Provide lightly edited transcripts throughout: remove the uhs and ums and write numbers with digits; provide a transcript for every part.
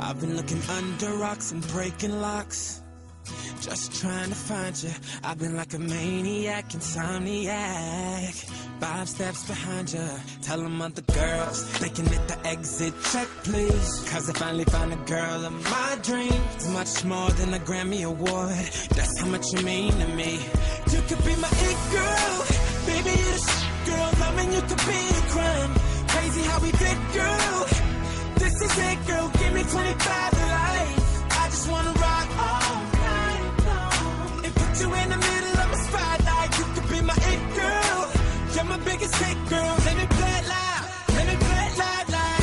I've been looking under rocks and breaking locks, just trying to find you. I've been like a maniac, insomniac, 5 steps behind you. Tell them other girls they can hit the exit check, please. Cause I finally found a girl of my dreams. Much more than a Grammy award, that's how much you mean to me. You could be my it girl, baby, you're the girl. Loving you could be a crime. Crazy how we fit, girl. This is it, girl. Give me 25 to life. I just wanna rock all night long and put you in the middle of my spotlight. You could be my it girl. You're my biggest hit, girl. Let me play it loud. Let me play it loud, loud.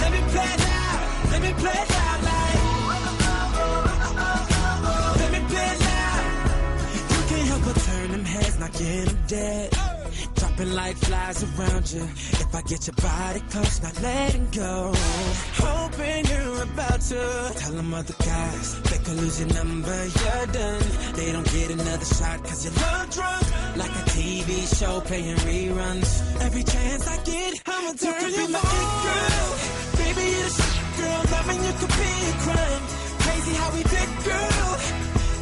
Let me play it loud. Let me play it loud, loud. Let me play it loud. You can't help but turn them heads, knocking them dead. Dropping like flies around you. If I get your body close, not letting go. Hoping you're about to tell them other guys they could lose your number, you're done. They don't get another shot cause you're love drunk, like a TV show playing reruns. Every chance I get, I'ma turn you on. Girl, baby, you're the shit, girl. Loving you could be a crime. Crazy how we did, girl.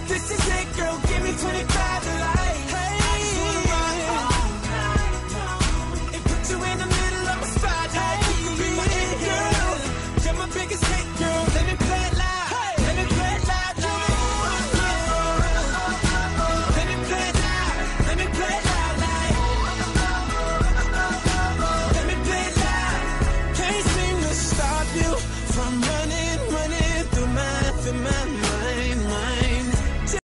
This is it, girl.